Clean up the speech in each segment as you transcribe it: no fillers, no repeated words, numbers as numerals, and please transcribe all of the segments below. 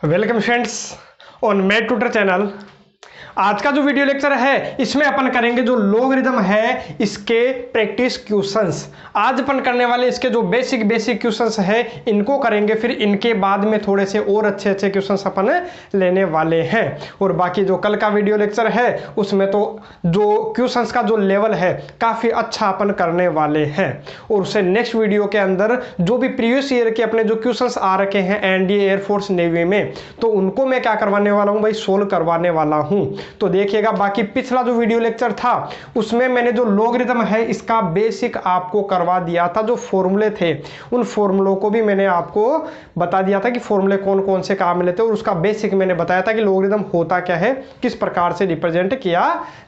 Welcome friends on math tutor channel. आज का जो वीडियो लेक्चर है इसमें अपन करेंगे जो लॉगरिदम है इसके प्रैक्टिस क्वेश्चंस। आज अपन करने वाले इसके जो बेसिक क्वेश्चंस है इनको करेंगे, फिर इनके बाद में थोड़े से और अच्छे क्वेश्चंस अपन लेने वाले हैं। और बाकी जो कल का वीडियो लेक्चर है उसमें तो जो क्वेश्चंस का जो लेवल है काफ़ी अच्छा अपन करने वाले हैं। और उससे नेक्स्ट वीडियो के अंदर जो भी प्रीवियस ईयर के अपने जो क्वेश्चंस आ रखे हैं एनडीए, एयरफोर्स, नेवी में, तो उनको मैं क्या करवाने वाला हूँ भाई, सोल्व करवाने वाला हूँ। तो देखिएगा, बाकी पिछला जो वीडियो लेक्चर था उसमें मैंने जो लॉगरिदम है इसका बेसिक आपको करवा दिया था। जो फॉर्मूले थे उन फॉर्मूलों को भी मैंने आपको बता दिया था कि फॉर्मूले कौन कौन से काम में लेते हैं, और उसका बेसिक मैंने बताया था कि लॉगरिदम होता क्या है, किस प्रकार से रिप्रेजेंट किया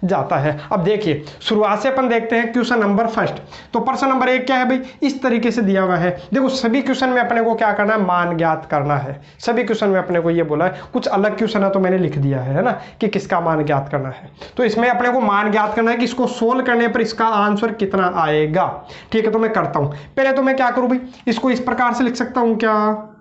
जाता है। अब देखिए, शुरुआत से अपन देखते हैं क्वेश्चन नंबर फर्स्ट। तो प्रश्न नंबर 1 क्या है भाई, इस तरीके से दिया हुआ है। देखो, सभी क्वेश्चन में अपने को क्या करना है, मान ज्ञात करना है। सभी क्वेश्चन में अपने को ये बोला है, कुछ अलग क्वेश्चन है तो मैंने लिख दिया है ना, कि किसका मान ज्ञात करना है। तो इसमें अपने को मान ज्ञात करना है कि इसको सोल्व करने पर इसका आंसर कितना आएगा। ठीक है, तो मैं करता हूं। पहले तो मैं क्या करूं भाई, इसको इस प्रकार से लिख सकता हूं क्या।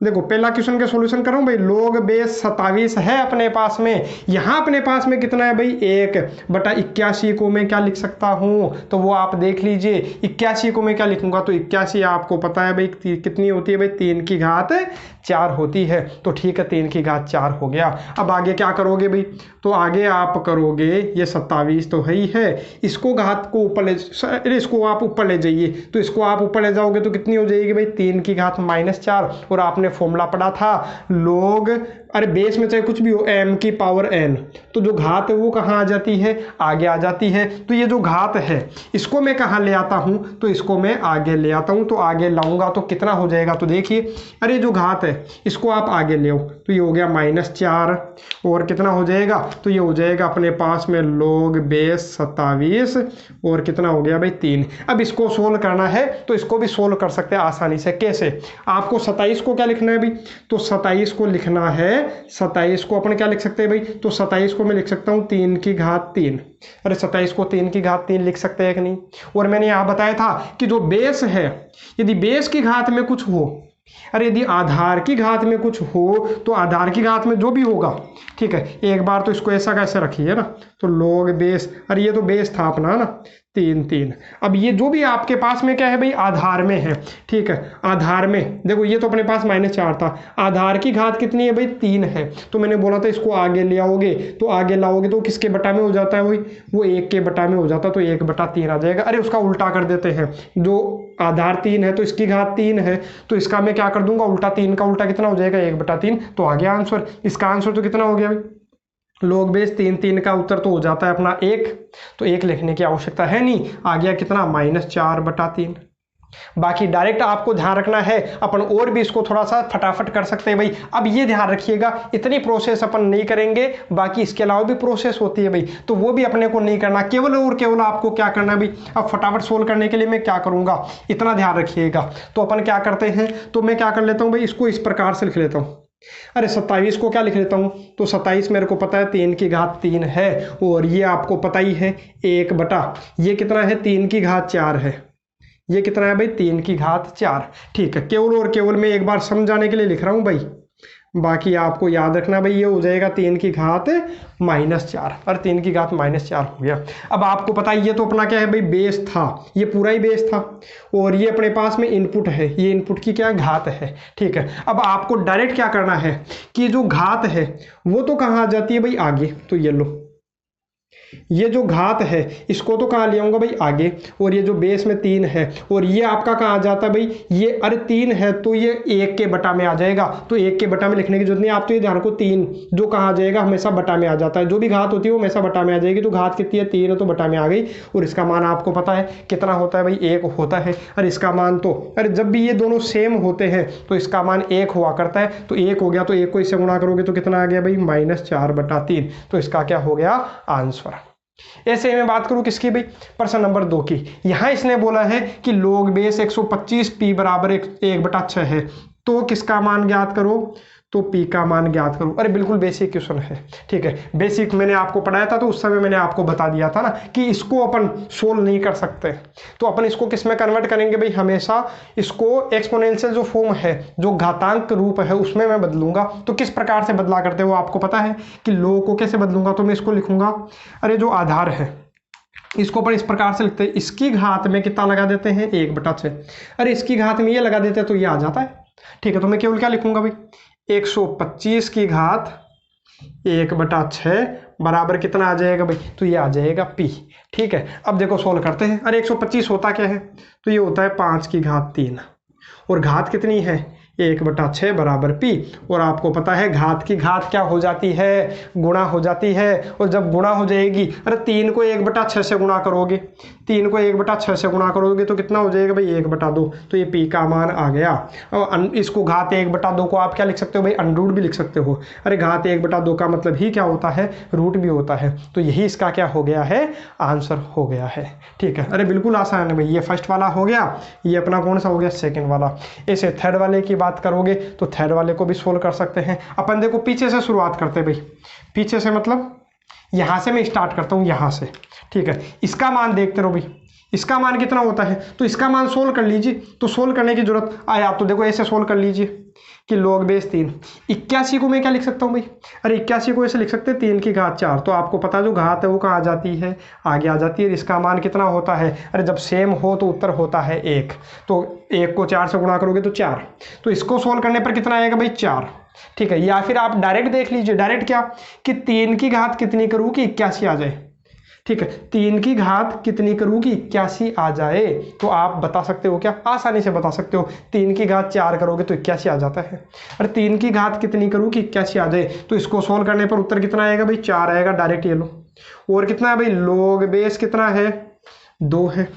देखो, पहला क्वेश्चन का सॉल्यूशन करूं भाई, log बेस 27 है अपने पास में। यहां अपने पास में कितना है भाई, 1/81 को मैं क्या लिख सकता हूं, तो वो आप देख लीजिए। 81 को मैं क्या लिखूंगा, तो 81 आपको पता है भाई कितनी होती है भाई, 3 की घात 4 होती है। तो ठीक है, 3 की घात 4 हो गया। अब आगे क्या करोगे भाई, तो आगे आप करोगे, ये 27 तो है ही है, इसको घात को ऊपर ले, इसको आप ऊपर ले जाइए। तो इसको आप ऊपर ले जाओगे तो कितनी हो जाएगी भाई, 3 की घात -4। और आपने फॉर्मूला पढ़ा था log, अरे बेस में चाहे कुछ भी हो, m की पावर n, तो जो घात है वो कहाँ आ जाती है, आगे आ जाती है। तो ये जो घात है इसको मैं कहाँ ले आता हूँ, तो इसको मैं आगे ले आता हूँ। तो आगे लाऊंगा तो कितना हो जाएगा, तो देखिए, अरे जो घात है इसको आप आगे ले आओ, तो ये हो गया -4। और कितना हो जाएगा, तो ये हो जाएगा अपने पास में log बेस 27, और कितना हो गया भाई 3। अब इसको सोल्व करना है तो इसको भी सोल्व कर सकते हैं आसानी से। कैसे, आपको 27 को क्या लिखना है भाई, तो 27 को लिखना है, 27 को अपन क्या लिख सकते हैं भाई, तो 27 को मैं लिख सकता हूँ 3 की घात 3। अरे 27 को 3 की घात 3 लिख सकते हैं कि नहीं। और मैंने यहाँ बताया था कि जो बेस है, यदि बेस की घात में कुछ हो, अरे यदि आधार की घात में कुछ हो, तो आधार की घात में जो भी होगा, ठीक है, एक बार तो इसको ऐसा कैसे रखिए ना, तो log बेस, अरे ये तो बेस था अपना ना, 3। अब ये जो भी आपके पास में क्या है भाई, आधार में है। ठीक है, आधार में देखो, ये तो अपने पास -4 था, आधार की घात कितनी है भाई, 3 है। तो मैंने बोला था इसको आगे ले आओगे, तो आगे लाओगे तो किसके बटा में हो जाता है भाई, वो 1 के बटा में हो जाता, तो 1/3 आ जाएगा। अरे उसका उल्टा कर देते हैं, जो आधार 3 है तो इसकी घात 3 है, तो इसका मैं क्या कर दूंगा, उल्टा, 3 का उल्टा कितना हो जाएगा, 1/3। तो आ गया आंसर। इसका आंसर तो कितना हो गया भाई, log बेस 3 का उत्तर तो हो जाता है अपना 1। तो 1 लिखने की आवश्यकता है नहीं, आ गया कितना, -4/3। बाकी डायरेक्ट आपको ध्यान रखना है, अपन और भी इसको थोड़ा सा फटाफट कर सकते हैं भाई। अब ये ध्यान रखिएगा, इतनी प्रोसेस अपन नहीं करेंगे, बाकी इसके अलावा भी प्रोसेस होती है भाई, तो वो भी अपने को नहीं करना, केवल और केवल आपको क्या करना है भाई। अब फटाफट सोल्व करने के लिए मैं क्या करूंगा, इतना ध्यान रखिएगा। तो अपन क्या करते हैं, तो मैं क्या कर लेता हूँ भाई, इसको इस प्रकार से लिख लेता हूँ। अरे 27 को क्या लिख लेता हूं, तो 27 मेरे को पता है 3 की घात 3 है, और ये आपको पता ही है 1 बटा, ये कितना है, 3 की घात 4 है। ये कितना है भाई, 3 की घात 4। ठीक है, केवल और केवल मैं एक बार समझाने के लिए लिख रहा हूं भाई, बाकी आपको याद रखना भाई, ये हो जाएगा 3 की घात -4, और 3 की घात -4 हो गया। अब आपको पता है ये तो अपना क्या है भाई, बेस था, ये पूरा ही बेस था, और ये अपने पास में इनपुट है, ये इनपुट की क्या घात है। ठीक है, अब आपको डायरेक्ट क्या करना है कि जो घात है वो तो कहाँ आ जाती है भाई, आगे। तो ये लो, ये जो घात है इसको तो कहाँ ले आऊंगा भाई, आगे। और ये जो बेस में 3 है, और ये आपका कहाँ आ जाता है भाई, ये अरे 3 है तो ये 1 के बटा में आ जाएगा। तो 1 के बटा में लिखने की जरूरत नहीं, आप तो ये ध्यान रखो, 3 जो कहाँ आ जाएगा, हमेशा बटा में आ जाता है। जो भी घात होती है वो हमेशा बटा में आ जाएगी। तो घात कितनी है, 3 है, तो बटा में आ गई। और इसका मान आपको पता है कितना होता है भाई, 1 होता है। और इसका मान तो, अरे जब भी ये दोनों सेम होते हैं तो इसका मान 1 हुआ करता है। तो 1 हो गया, तो 1 को इससे गुणा करोगे तो कितना आ गया भाई, -4/3। तो इसका क्या हो गया, आंसर। ऐसे में बात करूं किसकी भाई, प्रश्न नंबर 2 की। यहां इसने बोला है कि log बेस 125 p = 1/6 है, तो किसका मान ज्ञात करो। तो पी का मान ज्ञात करो। अरे बिल्कुल बेसिक क्वेश्चन है, ठीक है, बेसिक मैंने आपको पढ़ाया था तो उस समय मैंने आपको बता दिया था ना कि इसको अपन सोल्व नहीं कर सकते, तो अपन इसको किस में कन्वर्ट करेंगे भाई, हमेशा इसको एक्सपोनेंशियल जो फॉर्म है, जो घातांक रूप है, उसमें मैं बदलूंगा। तो किस प्रकार से बदला करते हो आपको पता है कि log को कैसे बदलूंगा, तो मैं इसको लिखूंगा, अरे जो आधार है इसको पर इस प्रकार से लिखते हैं, इसकी घात में कितना लगा देते हैं 1/6, अरे इसकी घात में ये लगा देते हैं तो ये आ जाता है, ठीक है। तो मैं केवल क्या लिखूंगा भाई, 125 की घात 1/6 बराबर कितना आ जाएगा भाई, तो ये आ जाएगा p, ठीक है। अब देखो सोल्व करते हैं। अरे 125 होता क्या है, तो ये होता है 5 की घात 3, और घात कितनी है 1/6 बराबर p, और आपको पता है घात की घात क्या हो जाती है, गुणा हो जाती है, और जब गुणा हो जाएगी, अरे 3 को 1/6 से गुणा करोगे, 3 को 1/6 से गुणा करोगे तो कितना हो जाएगा भाई 1/2, तो ये p का मान आ गया। और इसको घात 1/2 को आप क्या लिख सकते हो भाई, अनरूट भी लिख सकते हो। अरे घात 1/2 का मतलब ही क्या होता है, रूट भी होता है, तो यही इसका क्या हो गया है, आंसर हो गया है, ठीक है। अरे बिल्कुल आसान है भाई, ये फर्स्ट वाला हो गया, ये अपना कौन सा हो गया, सेकंड वाला। ऐसे थर्ड वाले की बात करोगे तो थर्ड वाले को भी सोल्व कर सकते हैं अपन। देखो पीछे से शुरुआत करते हैं भाई, पीछे से मतलब यहां से मैं स्टार्ट करता हूं, यहां से, ठीक है। इसका मान देखते रहो भाई, इसका मान कितना होता है, तो इसका मान सोल्व कर लीजिए। तो सोल्व करने की जरूरत आया तो देखो ऐसे सोल्व कर लीजिए कि log बेस 3, 81 को मैं क्या लिख सकता हूँ भाई, अरे 81 को ऐसे लिख सकते हैं 3 की घात 4, तो आपको पता जो घात है वो कहाँ आ जाती है, आगे आ जाती है। इसका मान कितना होता है, अरे जब सेम हो तो उत्तर होता है 1, तो 1 को 4 से गुणा करोगे तो 4, तो इसको सोल्व करने पर कितना आएगा भाई 4, ठीक है। या फिर आप डायरेक्ट देख लीजिए, डायरेक्ट क्या कि 3 की घात कितनी करूँ कि 81 आ जाए, ठीक है। 3 की घात कितनी करूँ कि 81 आ जाए, तो आप बता सकते हो क्या, आसानी से बता सकते हो, 3 की घात 4 करोगे तो 81 आ जाता है। अरे 3 की घात कितनी करूँ कि 81 आ जाए, तो इसको सोल्व करने पर उत्तर कितना आएगा भाई 4 आएगा, डायरेक्ट ये लो। और कितना है भाई, log बेस कितना है 2 है,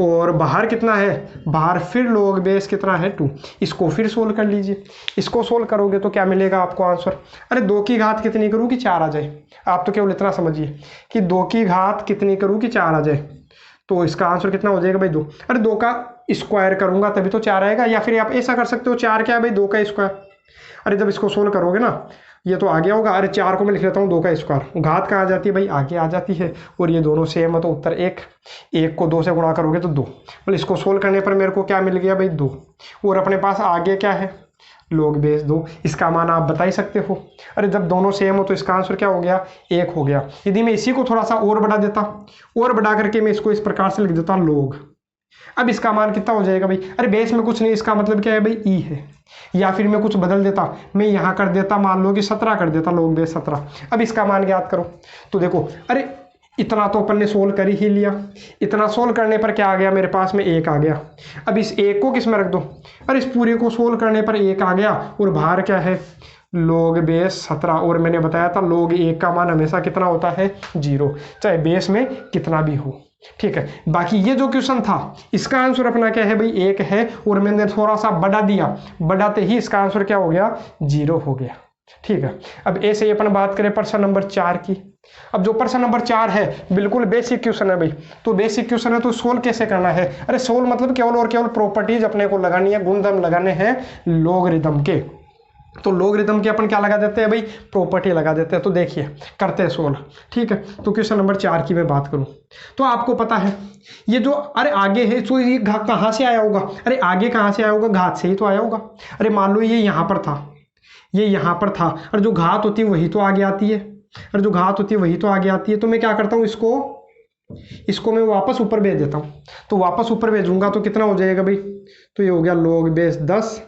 और बाहर कितना है, बाहर फिर log बेस कितना है 2, इसको फिर सोल्व कर लीजिए। इसको सोल्व करोगे तो क्या मिलेगा आपको आंसर, अरे 2 की घात कितनी करूँ कि 4 आ जाए, आप तो केवल इतना समझिए कि 2 की घात कितनी करूँ कि 4 आ जाए, तो इसका आंसर कितना हो जाएगा भाई 2। अरे 2 का स्क्वायर करूंगा तभी तो 4 आएगा, या फिर आप ऐसा कर सकते हो 4 क्या है भाई 2 का स्क्वायर, अरे जब इसको सोल्व करोगे ना ये तो आ गया होगा, अरे 4 को मैं लिख लेता हूँ 2 का स्क्वायर, घात कहाँ आ जाती है भाई आगे आ जाती है, और ये दोनों सेम है तो उत्तर 1, 1 को 2 से गुणा करोगे तो 2, मतलब इसको सोल्व करने पर मेरे को क्या मिल गया भाई 2, और अपने पास आगे क्या है log बेस 2, इसका मान आप बता ही सकते हो। अरे जब दोनों सेम हो तो इसका आंसर क्या हो गया 1 हो गया। यदि मैं इसी को थोड़ा सा और बढ़ा देता, और बढ़ा करके मैं इसको इस प्रकार से लिख देता हूँ log, अब इसका मान कितना हो जाएगा भाई, अरे बेस में कुछ नहीं, इसका मतलब क्या है भाई ई है, या फिर मैं कुछ बदल देता, मैं यहाँ कर देता मान लो कि 17 कर देता, log बेस 17। अब इसका मान ज्ञात करो, तो देखो अरे इतना तो अपन ने सोल्व कर ही लिया, इतना सोल्व करने पर क्या आ गया मेरे पास में 1 आ गया। अब इस 1 को किस में रख दो, अरे इस पूरे को सोल्व करने पर 1 आ गया, और बाहर क्या है log बेस 17, और मैंने बताया था log 1 का मान हमेशा कितना होता है 0, चाहे बेस में कितना भी हो, ठीक है। बाकी ये जो क्वेश्चन था इसका आंसर अपना क्या है भाई 1 है, और मैंने थोड़ा सा बढ़ा दिया, बढ़ाते ही इसका आंसर क्या हो गया 0 हो गया, ठीक है। अब ऐसे ही अपन बात करें प्रश्न नंबर 4 की। अब जो प्रश्न नंबर 4 है बिल्कुल बेसिक क्वेश्चन है भाई, तो बेसिक क्वेश्चन है तो सोल्व कैसे करना है, अरे सोल्व मतलब केवल और केवल प्रॉपर्टीज अपने को लगानी है, गुणधर्म लगाने हैं लॉगरिथम के। तो लॉगरिथम के अपन क्या लगा देते हैं भाई, प्रॉपर्टी लगा देते हैं। तो देखिए करते हैं सोल्व, ठीक है। तो क्वेश्चन नंबर 4 की मैं बात करूं तो आपको पता है ये जो अरे आगे है तो ये कहाँ से आया होगा, अरे आगे कहाँ से आया होगा, घात से ही तो आया होगा। अरे मान लो ये यहाँ पर था, ये यहाँ पर था, और जो घात होती है वही तो आगे आती है, और जो घात होती है वही तो आगे आती है। तो मैं क्या करता हूँ इसको मैं वापस ऊपर भेज देता हूँ, तो वापस ऊपर भेजूंगा तो कितना हो जाएगा भाई, तो ये हो गया log बेस 10,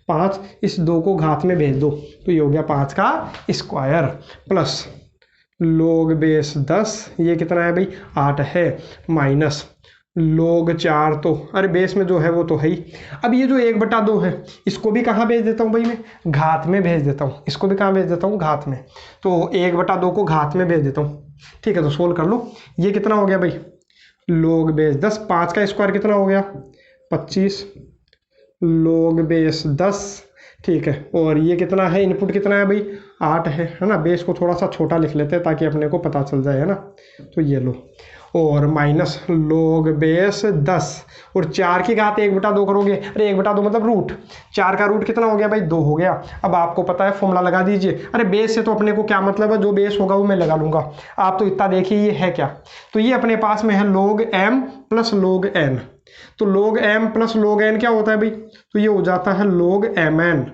5, इस 2 को घात में भेज दो तो ये हो गया 5 का स्क्वायर, प्लस log बेस 10, ये कितना है भाई 8 है, माइनस log 4, तो अरे बेस में जो है वो तो है ही। अब ये जो 1/2 है इसको भी कहाँ भेज देता हूँ भाई, मैं घात में भेज देता हूँ, इसको भी कहाँ भेज देता हूँ घात में, तो 1/2 को घात में भेज देता हूँ, ठीक है। तो सोल्व कर लो, ये कितना हो गया भाई log बेस 10, 5 का स्क्वायर कितना हो गया 25, log बेस 10 ठीक है। और ये कितना है, इनपुट कितना है भाई 8 है ना। बेस को थोड़ा सा छोटा लिख लेते हैं ताकि अपने को पता चल जाए, है ना। तो ये लो, और माइनस log बेस 10 और 4 की घात 1/2 करोगे। अरे 1/2 मतलब रूट, 4 का रूट कितना हो गया भाई 2 हो गया। अब आपको पता है फॉर्मूला लगा दीजिए। अरे बेस से तो अपने को क्या मतलब है, जो बेस होगा वो मैं लगा लूंगा। आप तो इतना देखिए ये है क्या, तो ये अपने पास में है log m plus log n। तो log m plus log n क्या होता है भाई, तो ये हो जाता है log mn।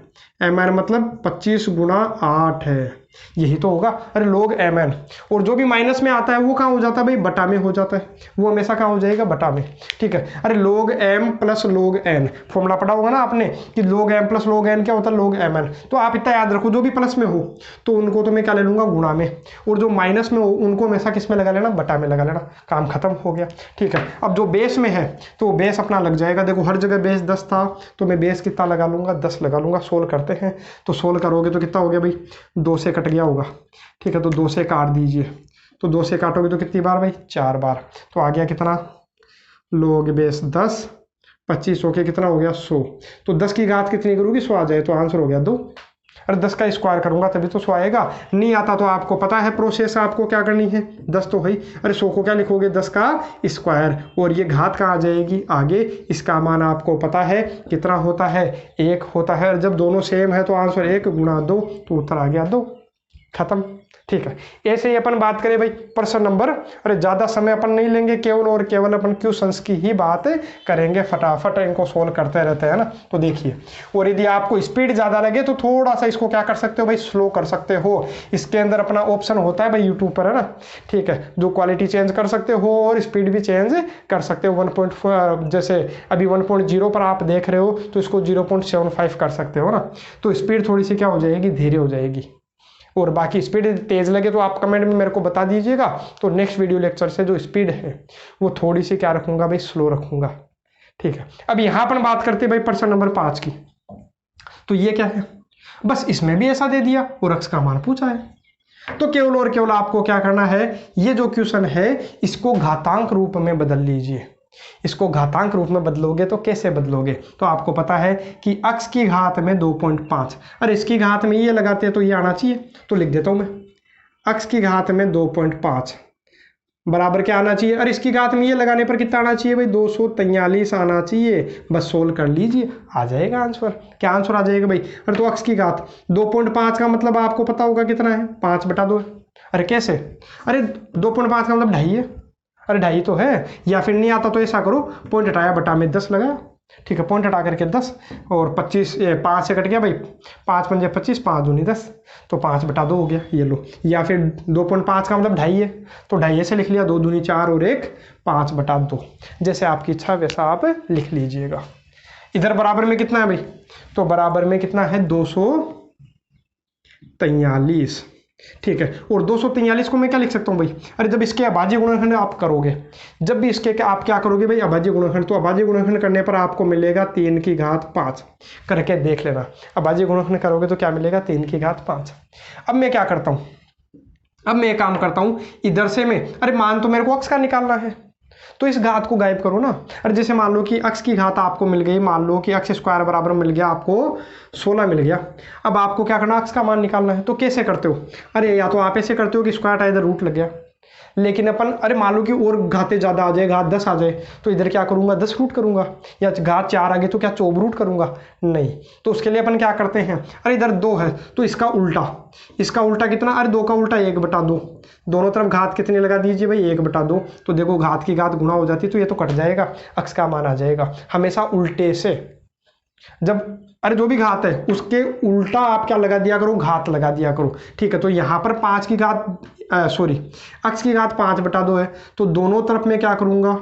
mn मतलब 25 गुणा 8 है, यही तो होगा। अरे log mn, और जो भी माइनस में आता है वो कहाँ हो जाता है भाई, बटा में हो जाता है, वो हमेशा कहाँ हो जाएगा, बटा में। ठीक है। अरे log m plus log n, formula पढ़ा होगा ना आपने कि log m plus log n क्या होता है, log mn। तो आप इतना याद रखो, जो भी प्लस में हो तो उनको तो मैं क्या ले लूंगा, गुणा में, और जो माइनस में हो उनको हमेशा किस में लगा लेना, बटा में लगा लेना। काम खत्म हो गया। ठीक है। अब जो बेस में है तो बेस अपना लग जाएगा। देखो हर जगह बेस 10 था तो मैं बेस कितना लगा लूंगा, 10 लगा लूंगा। सोल्व करते हैं, तो सोल्व करोगे तो कितना हो गया भाई, 2 से कट गया होगा। ठीक है, तो 2 से काट दीजिए, तो 2 से काटोगे तो कितनी बार भाई, 4 बार। तो आ गया कितना, log बेस 10, 25 होके कितना हो गया 100। तो 10 की घात कितनी करोगी, 100 आ जाए, तो आंसर हो गया 2। अरे 10 का स्क्वायर करूंगा तभी तो 100 आएगा। नहीं आता तो आपको पता है प्रोसेस आपको क्या करनी है, 10 तो है। अरे 100 को क्या लिखोगे, 10 का स्क्वायर, और ये घात कहाँ आ जाएगी आगे। इसका मान आपको पता है कितना होता है, 1 होता है। और जब दोनों सेम है तो आंसर 1 गुणा 2, तो उत्तर आ गया 2। खत्म। ठीक है। ऐसे ही अपन बात करें भाई प्रश्न नंबर, अरे ज़्यादा समय अपन नहीं लेंगे, केवल और केवल अपन क्वेश्चंस की ही बात करेंगे, फटाफट इनको सोल्व करते रहते हैं ना। तो देखिए, और यदि आपको स्पीड ज़्यादा लगे तो थोड़ा सा इसको क्या कर सकते हो भाई, स्लो कर सकते हो। इसके अंदर अपना ऑप्शन होता है भाई यूट्यूब पर, है ना। ठीक है, जो क्वालिटी चेंज कर सकते हो और स्पीड भी चेंज कर सकते हो। 1.4 जैसे अभी 1.0 पर आप देख रहे हो तो इसको 0.75 कर सकते हो ना। तो स्पीड थोड़ी सी क्या हो जाएगी, धीरे हो जाएगी। और बाकी स्पीड तेज लगे तो आप कमेंट में मेरे को बता दीजिएगा। तो नेक्स्ट वीडियो लेक्चर से जो स्पीड है वो थोड़ी सी क्या रखूंगा भाई, स्लो रखूंगा। ठीक है। अब यहां पर बात करते हैं भाई प्रश्न नंबर 5 की। तो ये क्या है, बस इसमें भी ऐसा दे दिया और x का मान पूछा है। तो केवल और केवल आपको क्या करना है, ये जो क्वेश्चन है इसको घातांक रूप में बदल लीजिए। इसको घातांक रूप में बदलोगे तो कैसे बदलोगे, तो आपको पता है कि x की घात में 2.5, अरे इसकी घात में ये लगाते हैं तो ये आना चाहिए। तो लिख देता हूं मैं, x की घात में 2.5 बराबर क्या आना चाहिए, अरे इसकी घात में ये लगाने पर कितना आना चाहिए भाई, 243 आना चाहिए। बस सोल्व कर लीजिए, आ जाएगा आंसर। क्या आंसर आ जाएगा भाई, अरे तो x की घात 2.5 का मतलब आपको पता होगा कितना है, 5/2। अरे कैसे, अरे 2.5 का मतलब 2.5 है। अरे 2.5 तो है। या फिर नहीं आता तो ऐसा करो, पॉइंट हटाया, बटा में 10 लगाया। ठीक है, पॉइंट हटा करके 10 और 25, 5 से कट गया भाई, 5 पंजे 25, 5 दूनी 10, तो 5/2 हो गया, ये लो। या फिर 2.5 का मतलब 2.5 है, तो 2.5 से लिख लिया, 2 दूनी 4 और 1 5/2। जैसे आपकी इच्छा वैसा आप लिख लीजिएगा। इधर बराबर में कितना है भाई, तो बराबर में कितना है 243। ठीक है, और 243 को मैं क्या लिख सकता हूँ भाई, अरे जब इसके अभाज्य गुणनखंड आप करोगे, जब भी इसके आप क्या करोगे भाई, अभाज्य गुणनखंड, तो अभाज्य गुणनखंड करने पर आपको मिलेगा 3 की घात 5। करके देख लेना, अभाज्य गुणनखंड करोगे तो क्या मिलेगा, 3 की घात 5। अब मैं क्या करता हूँ, अब मैं एक काम करता हूँ, इधर से मैं, अरे मान तो मेरे को x का निकालना है, तो इस घात को गायब करो ना। अरे जैसे मान लो कि x की घात आपको मिल गई, मान लो कि x स्क्वायर बराबर मिल गया आपको 16 मिल गया। अब आपको क्या करना, x का मान निकालना है। तो कैसे करते हो, अरे या तो आप ऐसे करते हो कि स्क्वायर था इधर रूट लग गया, लेकिन अपन अरे मान लो कि और घातें ज़्यादा आ जाए, घात 10 आ जाए, तो इधर क्या करूंगा, 10 रूट करूंगा। या घात 4 आ गए तो क्या 24 रूट करूंगा, नहीं। तो उसके लिए अपन क्या करते हैं, अरे इधर 2 है तो इसका उल्टा, इसका उल्टा कितना, अरे 2 का उल्टा 1/2। दोनों तरफ घात कितनी लगा दीजिए भाई, 1/2। तो देखो घात की घात गुणा हो जाती है तो ये तो कट जाएगा, x का मान आ जाएगा। हमेशा उल्टे से, जब अरे जो भी घात है उसके उल्टा आप क्या लगा दिया करो, घात लगा दिया करो। ठीक है, तो यहाँ पर 5 की घात x की घात 5/2 है, तो दोनों तरफ में क्या करूंगा,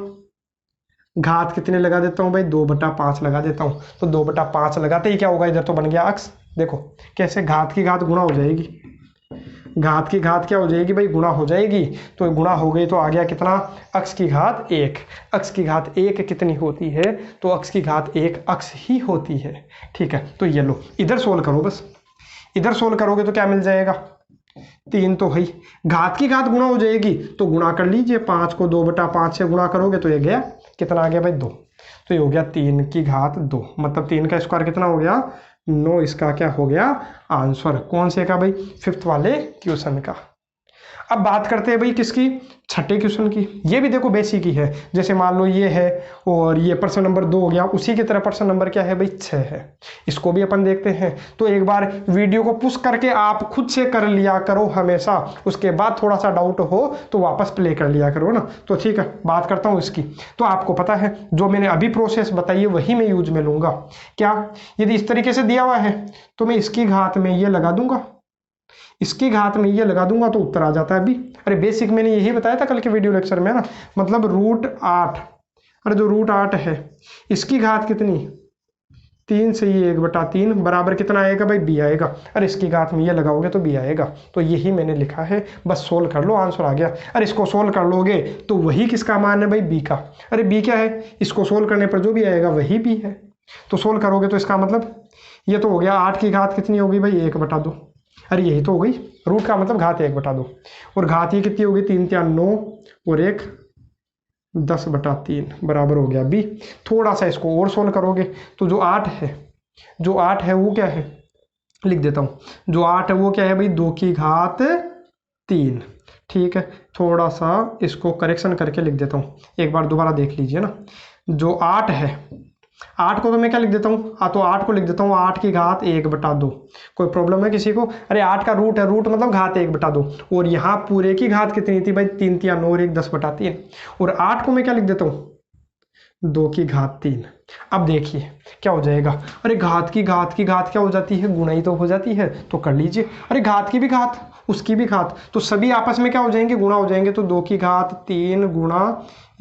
घात कितने लगा देता हूँ भाई, 2/5 लगा देता हूँ। तो 2/5 लगाते ही क्या होगा, इधर तो बन गया x। देखो कैसे घात की घात गुणा हो जाएगी, घात की घात क्या हो जाएगी भाई, गुणा हो जाएगी। तो गुणा हो गई तो आ गया कितना, x की घात 1। x की घात 1 कितनी होती है, तो x की घात 1 x ही होती है। ठीक है, तो ये लो, इधर सोल्व करो, बस इधर सोल्व करोगे तो क्या मिल जाएगा, 3 तो है, घात की घात गुणा हो जाएगी तो गुणा कर लीजिए, 5 को 2/5 से गुणा करोगे तो ये गया, कितना आ गया भाई 2। तो ये हो गया 3 की घात 2, मतलब 3 का स्क्वायर कितना हो गया 9 इसका क्या हो गया आंसर। कौन से का भाई? 5th वाले क्वेश्चन का। अब बात करते हैं भाई किसकी? छठे क्वेश्चन की। ये भी देखो बेसिक ही है। जैसे मान लो ये है और ये प्रश्न नंबर 2 हो गया, उसी की तरह प्रश्न नंबर क्या है भाई? 6 है। इसको भी अपन देखते हैं। तो एक बार वीडियो को पुश करके आप खुद से कर लिया करो हमेशा, उसके बाद थोड़ा सा डाउट हो तो वापस प्ले कर लिया करो ना। तो ठीक है, बात करता हूँ इसकी। तो आपको पता है जो मैंने अभी प्रोसेस बताई है वही मैं यूज में लूंगा। क्या? यदि इस तरीके से दिया हुआ है तो मैं इसकी घात में ये लगा दूंगा, इसकी घात में ये लगा दूंगा तो उत्तर आ जाता है अभी। अरे बेसिक मैंने यही बताया था कल के वीडियो लेक्चर में ना, मतलब √8। अरे जो √8 है इसकी घात कितनी? 3 से ये 1/3 बराबर कितना आएगा भाई? b आएगा। अरे इसकी घात में ये लगाओगे तो b आएगा। तो यही मैंने लिखा है, बस सोल्व कर लो, आंसर आ गया। अरे इसको सोल्व कर लोगे तो वही किसका मान है भाई? b का। अरे b क्या है? इसको सोल्व करने पर जो भी आएगा वही b है। तो सोल्व करोगे तो इसका मतलब ये तो हो गया 8 की घात कितनी होगी भाई? 1/2। अरे यही तो हो गई, रूट का मतलब घात 1/2 और घात ये कितनी होगी? 3 × 9 और 1 10/3 बराबर हो गया b। थोड़ा सा इसको और सोल्व करोगे तो जो 8 है, जो 8 है वो क्या है? लिख देता हूँ। जो 8 है वो क्या है भाई? 2 की घात 3। ठीक है, थोड़ा सा इसको करेक्शन करके लिख देता हूँ, एक बार दोबारा देख लीजिए ना। जो 8 है, 8 को तो मैं क्या लिख देता हूँ? तो 8 को लिख देता हूँ 8 की घात 1/2। कोई प्रॉब्लम है किसी को? अरे 8 का रूट है, रूट मतलब घात 1/2 और यहाँ पूरे की घात कितनी थी भाई? 3 × 9 और 1 10/3 और 8 को मैं क्या लिख देता हूँ? 2 की घात 3। अब देखिए क्या हो जाएगा। अरे घात की घात क्या हो जाती है? गुणा ही तो हो जाती है, तो कर लीजिए। अरे घात की भी घात उसकी भी घात, तो सभी आपस में क्या हो जाएंगे? गुणा हो जाएंगे। तो 2 की घात 3 गुणा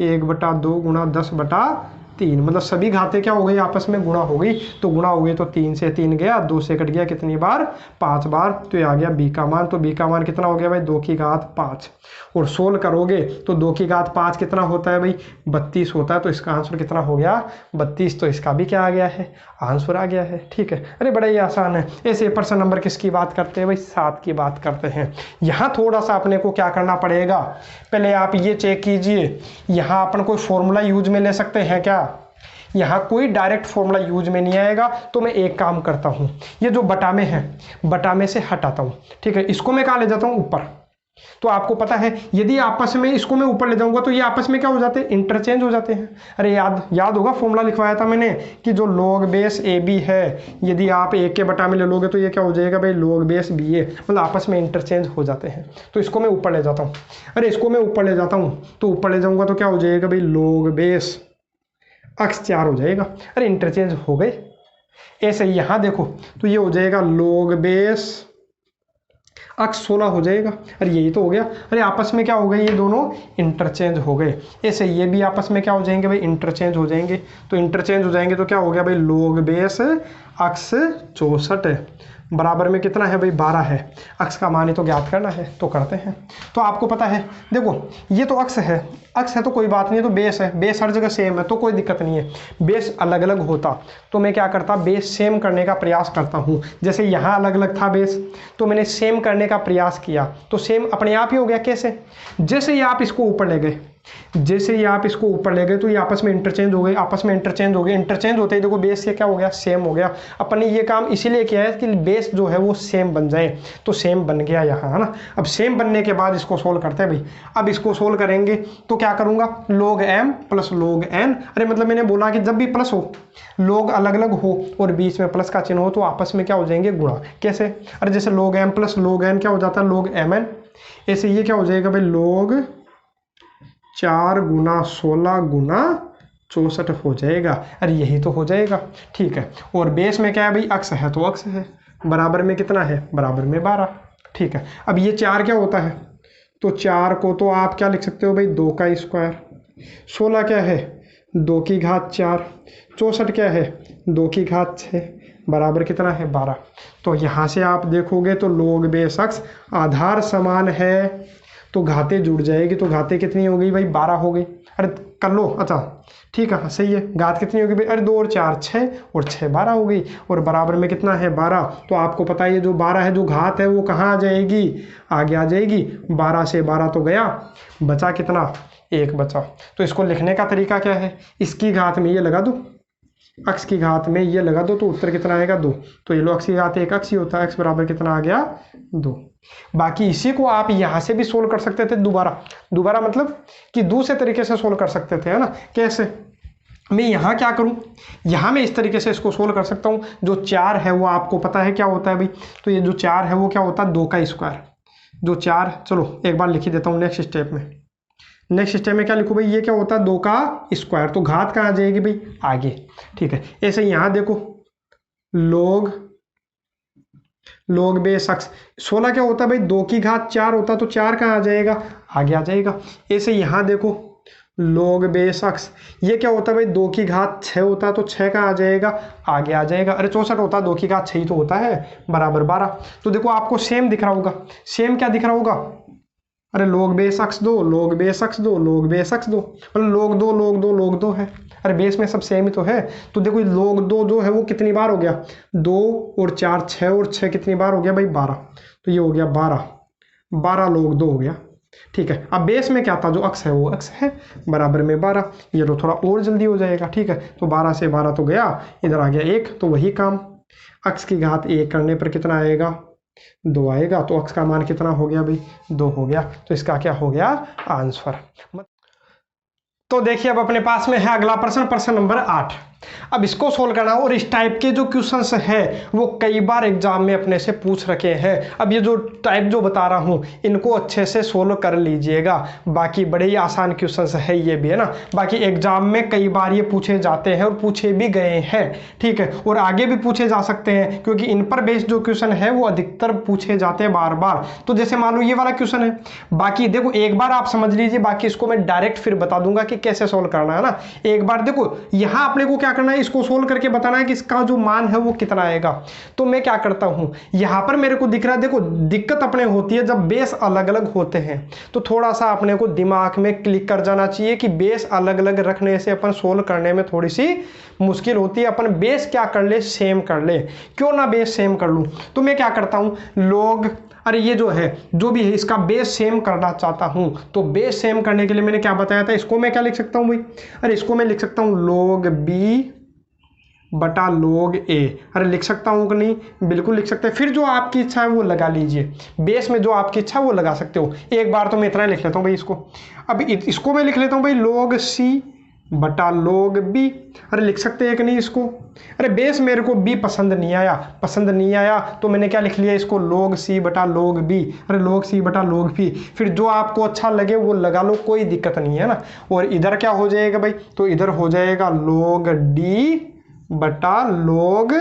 1/2 गुणा 10/3, मतलब सभी घातें क्या हो गई? आपस में गुणा हो गई। तो गुणा हो गई तो 3 से 3 गया, 2 से कट गया कितनी बार? 5 बार। तो ये आ गया b का मान। तो b का मान कितना हो गया भाई? 2 की घात 5। और सोल्व करोगे तो 2 की घात 5 कितना होता है भाई? 32 होता है। तो इसका आंसर कितना हो गया? 32। तो इसका भी क्या आ गया है? आंसर आ गया है। ठीक है, अरे बड़ा ही आसान है। ऐसे प्रश्न नंबर किसकी बात करते हैं भाई? 7 की बात करते हैं। यहाँ थोड़ा सा अपने को क्या करना पड़ेगा? पहले आप ये चेक कीजिए, यहाँ अपन कोई फॉर्मूला यूज में ले सकते हैं क्या? यहाँ कोई डायरेक्ट फॉर्मूला यूज में नहीं आएगा। तो मैं एक काम करता हूँ, ये जो बटा में है, बटा में से हटाता हूँ। ठीक है, इसको मैं कहाँ ले जाता हूँ? ऊपर। तो आपको पता है यदि आपस में इसको मैं ऊपर ले जाऊंगा तो ये आपस में क्या हो जाते हैं? इंटरचेंज हो जाते हैं। अरे याद होगा फॉर्मूला लिखवाया था मैंने कि जो log बेस AB है, यदि आप एक के बटा में ले लोगे तो ये क्या हो जाएगा भाई? log बेस BA, मतलब आपस में इंटरचेंज हो जाते हैं। तो इसको मैं ऊपर ले जाता हूँ। अरे इसको मैं ऊपर ले जाता हूँ तो ऊपर ले जाऊंगा तो क्या हो जाएगा भाई? log बेस अक्स 4 हो जाएगा। अरे इंटरचेंज हो गए। ऐसे ही यहाँ देखो तो ये हो जाएगा log बेस अक्स 16 हो जाएगा। अरे यही तो हो गया। अरे आपस में क्या हो गए? ये दोनों इंटरचेंज हो गए। ऐसे ये भी आपस में क्या हो जाएंगे भाई? इंटरचेंज हो जाएंगे। तो इंटरचेंज हो जाएंगे तो क्या हो गया भाई? log बेस अक्स 64 बराबर में कितना है भाई? 12 है। अक्स का मान ही तो ज्ञात करना है, तो करते हैं। तो आपको पता है देखो ये तो अक्स है, अक्स है तो कोई बात नहीं है। तो बेस है, बेस हर जगह सेम है तो कोई दिक्कत नहीं है। बेस अलग अलग होता तो मैं क्या करता? बेस सेम करने का प्रयास करता हूँ। जैसे यहाँ अलग अलग था बेस, तो मैंने सेम करने का प्रयास किया तो सेम अपने आप ही हो गया। कैसे? जैसे ही आप इसको ऊपर ले गए, जैसे ही आप इसको ऊपर ले गए तो ये आपस में इंटरचेंज हो गए, आपस में इंटरचेंज हो गए। इंटरचेंज होते ही देखो बेस से क्या हो गया? सेम हो गया। अपन ने ये काम इसीलिए किया है कि बेस जो है वो सेम बन जाए। तो सेम बन गया यहाँ, है ना। अब सेम बनने के बाद इसको सोल्व करते हैं भाई। अब इसको सोल्व करेंगे तो क्या करूंगा? log m plus log n। अरे मतलब मैंने बोला कि जब भी प्लस हो, लोग अलग अलग हो और बीच में प्लस का चिन्ह हो तो आपस में क्या हो जाएंगे? गुणा। कैसे? अरे जैसे log m plus log n क्या हो जाता है? log mn। ऐसे ये क्या हो जाएगा भाई? log 4 गुना 16 गुना 64 हो जाएगा। अरे यही तो हो जाएगा। ठीक है, और बेस में क्या है भाई? अक्स है तो अक्स है। बराबर में कितना है? बराबर में 12। ठीक है, अब ये 4 क्या होता है? तो 4 को तो आप क्या लिख सकते हो भाई? 2 का स्क्वायर। 16 क्या है? 2 की घात 4। 64 क्या है? 2 की घात 6 बराबर कितना है? 12। तो यहाँ से आप देखोगे तो log बेस अक्स आधार समान है तो घातें जुड़ जाएगी। तो घातें कितनी हो गई भाई? 12 हो गई। अरे कर लो, अच्छा ठीक है, सही है। घात कितनी होगी भाई? अरे 2 और 4 6 और 6 12 हो गई। और बराबर में कितना है? 12। तो आपको पता है ये जो 12 है, जो घात है वो कहाँ आ जाएगी? आगे आ जाएगी। 12 से 12 तो गया, बचा कितना? 1 बचा। तो इसको लिखने का तरीका क्या है? इसकी घात में ये लगा दो x की घात में ये लगा दो तो उत्तर कितना आएगा 2। तो ये लो x की घात 1 x ही होता है, x बराबर कितना आ गया 2। बाकी इसी को आप यहाँ से भी सोल्व कर सकते थे दोबारा मतलब कि दूसरे तरीके से सोल्व कर सकते थे, है ना। कैसे, मैं यहाँ क्या करूँ, यहाँ मैं इस तरीके से इसको सोल्व कर सकता हूँ। जो 4 है वो आपको पता है क्या होता है भाई, तो ये जो 4 है वो क्या होता है 2 का स्क्वायर। जो 4, चलो एक बार लिख ही देता हूँ नेक्स्ट स्टेप में। नेक्स्ट स्टेप में क्या लिखूँ भाई, ये क्या होता है 2 का स्क्वायर, तो घात कहाँ आ जाएगी भाई आगे, ठीक है। ऐसे यहाँ देखो log बेस x, 16 क्या होता है भाई 2 की घात 4 होता, तो 4 कहाँ आ जाएगा आगे आ जाएगा। ऐसे यहाँ देखो log बेस x, ये क्या होता है भाई 2 की घात 6 होता, तो 6 कहाँ आ जाएगा आगे आ जाएगा। अरे 64 होता है, 2 की घात 6 ही तो होता है, बराबर 12। तो देखो आपको सेम दिख रहा होगा, सेम क्या दिख रहा होगा, अरे log base x 2 log base x 2 log base x 2, मतलब log 2 है। अरे बेस में सब सेम ही तो है। तो देखो log 2 जो है वो कितनी बार हो गया 2 और 4 6 और 6 कितनी बार हो गया भाई 12, तो ये हो गया 12 log 2 हो गया, ठीक है। अब बेस में क्या था, जो x है वो x है, बराबर में 12, ये तो थोड़ा और जल्दी हो जाएगा, ठीक है। तो 12 से 12 तो गया, इधर आ गया 1, तो वही काम x की घात 1 करने पर कितना आएगा 2 आएगा। तो x का मान कितना हो गया भाई 2 हो गया। तो इसका क्या हो गया आंसर। तो देखिए अब अपने पास में है अगला प्रश्न नंबर 8। अब इसको सोल्व करना, और इस टाइप के जो क्वेश्चंस है वो कई बार एग्जाम में अपने से पूछ रखे हैं। अब ये जो टाइप जो बता रहा हूँ इनको अच्छे से सोल्व कर लीजिएगा, बाकी बड़े ही आसान क्वेश्चंस है ये भी, है ना। बाकी एग्जाम में कई बार ये पूछे जाते हैं और पूछे भी गए हैं, ठीक है, और आगे भी पूछे जा सकते हैं, क्योंकि इन पर बेस्ड जो क्वेश्चन है वो अधिकतर पूछे जाते हैं बार बार। तो जैसे मान लो ये वाला क्वेश्चन है, बाकी देखो एक बार आप समझ लीजिए, बाकी इसको मैं डायरेक्ट फिर बता दूंगा कि कैसे सोल्व करना है ना। एक बार देखो यहाँ अपने को क्या करना है, इसको सोल्व करके बताना है कि इसका जो मान है वो कितना आएगा। तो मैं क्या करता हूं, यहां पर मेरे को दिख रहा है, देखो दिक्कत अपने होती है जब बेस अलग अलग होते हैं, तो थोड़ा सा अपने को दिमाग में क्लिक कर जाना चाहिए कि बेस अलग अलग रखने से अपन सोल्व करने में थोड़ी सी मुश्किल होती है। अपन बेस क्या कर ले, सेम कर ले, क्यों ना बेस सेम कर लूं। तो मैं क्या करता हूं log, अरे ये जो है जो भी है इसका बेस सेम करना चाहता हूं, तो बेस सेम करने के लिए मैंने क्या बताया था, इसको मैं क्या लिख सकता हूं भाई, अरे इसको मैं लिख सकता हूं log b बटा log a। अरे लिख सकता हूं कि नहीं, बिल्कुल लिख सकते हैं। फिर जो आपकी इच्छा है वो लगा लीजिए, बेस में जो आपकी इच्छा है वो लगा सकते हो। एक बार तो मैं इतना लिख लेता हूं भाई इसको। अब इसको मैं लिख लेता हूं भाई log c बटा log b। अरे लिख सकते हैं कि नहीं इसको। अरे बेस मेरे को b पसंद नहीं आया तो मैंने क्या लिख लिया इसको log c बटा log b। अरे log c बटा log b, फिर जो आपको अच्छा लगे वो लगा लो, कोई दिक्कत नहीं है ना। और इधर क्या हो जाएगा भाई, तो इधर हो जाएगा log d बटा log